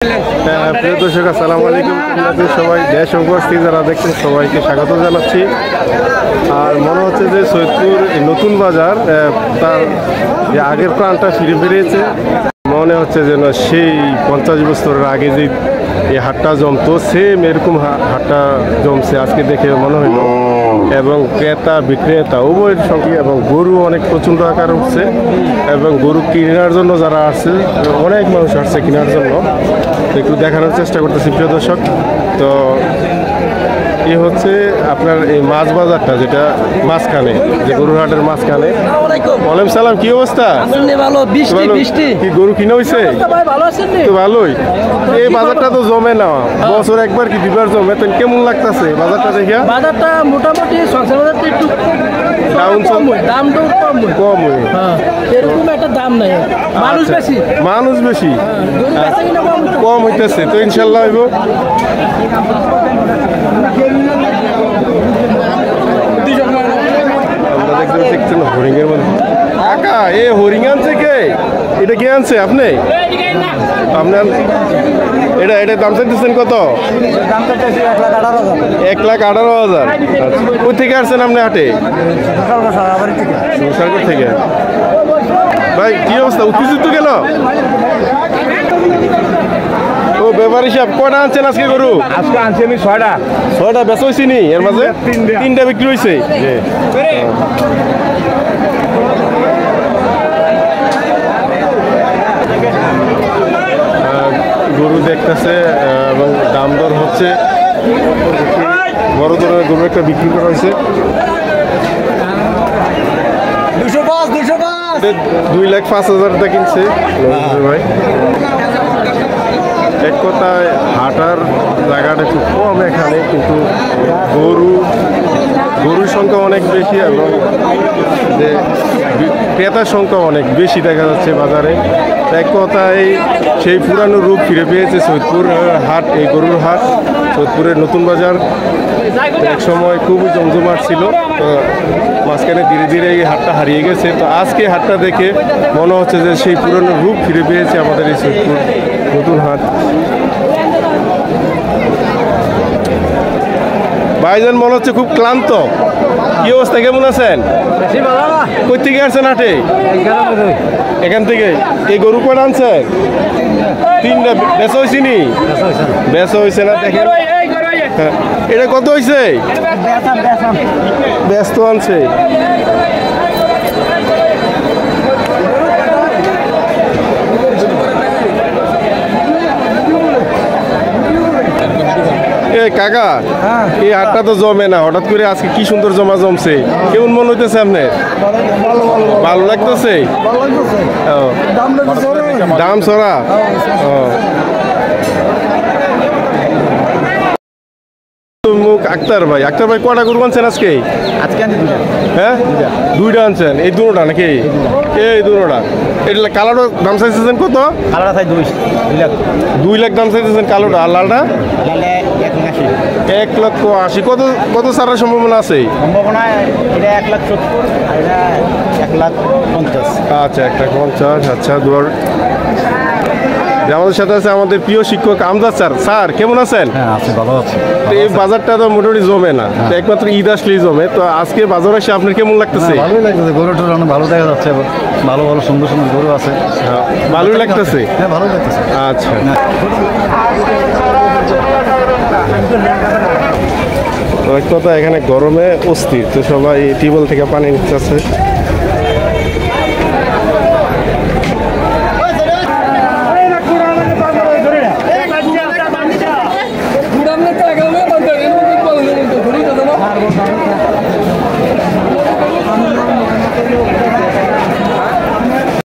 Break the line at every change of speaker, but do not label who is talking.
প্রিয় দর্শক আসসালামু আলাইকুম। সবাই দেশ উপস্থিত যারা দেখছেন সবাইকে স্বাগত জানাচ্ছি। আর মনে হচ্ছে যে সৈয়দপুর নতুন বাজার তার যে আগের প্রাণটা ফিরে ফিরেছে। মনে হচ্ছে যেন সেই 50 বছরের আগে যে এই হাটটা জমতো সেম এরকম হাটটা জমছে আজকে দেখে মনে হইল। এবং ক্রেতা বিক্রেতা উভয়ের সঙ্গে এবং গরু অনেক প্রচণ্ড আকার উঠছে এবং গরু কেনার জন্য যারা আসছে অনেক মানুষ আসছে কেনার জন্য। একটু দেখানোর চেষ্টা করতেছি প্রিয় দর্শক। তো এ হচ্ছে আপনার এই মাছ বাজারটা, যেটা মাঝখানে, যে গরুর হাটের মাঝখানে। ওয়ালাইকুম সালাম, কি অবস্থা? কি গরু কিনা হয়েছে? তো ভালোই। এই বাজারটা তো জমে না, বছর একবার কি দুবার জমে। তো কেমন লাগতেছে বাজারটা দেখিয়া?
বাজারটা মোটামুটি সংসার বাজারটা একটু
কম হয়,
এরকম একটা দাম নাই,
মানুষ বেশি কম হইতেছে। তো ইনশাল্লাহ হইব। আমরা দেখছেন হরিণের মধ্যে কাকা, এ হরিণ আনছে কে? এটা কে আনছে? আপনি আপনার এটা দাম চাইতেছেন কত? 1,18,000। কোথা থেকে আসছেন আপনি হাটে? সুসারগড় থেকে। ভাই কি অবস্থা, উত্তেজিত কেন? ও ব্যাপারী সাহেব, কয়টা আনছেন আজকে গরু?
আজকে আনছি আমি 6টা।
6টা বেচা হয়েছে নি? এর মাঝে 3টা বিক্রি হয়েছে। গরু দেখতেছে এবং দাম দর হচ্ছে। বড় ধরনের গরু একটা বিক্রি করা হয়েছে 2,05,000 কিনছে ভাই। এক কথায় হাঁটার জায়গাটা খুব কম এখানে, কিন্তু গরুর সংখ্যা অনেক বেশি এবং যে ক্রেতার সংখ্যা অনেক বেশি দেখা যাচ্ছে বাজারে। এক কথায় সেই পুরানো রূপ ফিরে পেয়েছে সৈয়দপুর হাট, এই গরুর হাট। সৈয়দপুরের নতুন বাজার এক সময় খুবই জমজমাট ছিল, তো মাঝখানে ধীরে ধীরে এই হাটটা হারিয়ে গেছে। তো আজকে হাটটা দেখে মনে হচ্ছে যে সেই পুরানো রূপ ফিরে পেয়েছে আমাদের এই সৈয়দপুর নতুন হাট। ভাইজান মনে হচ্ছে খুব ক্লান্ত, কি অবস্থা, কেমন আছেন? কই থেকে আসছেন হাটে? এখান থেকে। এই গরু কয়টা আনছেন? 3টা বেচা হয়েছে নি? বেচা হয়েছে না? দেখেন এটা কত হয়েছে? ব্যস্ত আনছে। কাকা, এই হাটটা তো জমে না, হঠাৎ করে আজকে কি সুন্দর জমছে। কেমন মনে হইতেছে আপনার? ভালো লাগতেছে? দাম ছড়া। আক্তার ভাই, কটা গরু আনছেন আজকে? হ্যাঁ, 2টা আনছেন। এই দুটোটা নাকি? এই দুটোটা। এটা কালোটা দাম চাইতেছেন কত? 2 লাখ দাম চাইতেছেন কালোটা। আর লালটা 1,80,000। কত ছাড়ার সম্ভাবনা আছে?
এটা 1,70,000, এটা 1,50,000।
আচ্ছা, 1,50,000। আচ্ছা, দূর। আমাদের সাথে আছে আমাদের প্রিয় শিক্ষক আমজাদ স্যার। স্যার কেমন আছেন?
হ্যাঁ, আছি, ভালো আছি।
এই বাজারটা তো মোটামুটি জমে না, একমাত্র ঈদ আসলেই জমে। তো আজকে বাজার এসে আপনার কেমন লাগতেছে?
ভালোই লাগতেছে, গরুটা অনেক ভালো দেখা যাচ্ছে, ভালো সুন্দর গরু আছে।
ভালোই লাগতেছে?
হ্যাঁ, ভালো লাগতেছে।
আচ্ছা, তো এক কথা এখানে গরমে অস্থির, তো সবাই টিউবওয়েল থেকে পানি নিচ্ছে।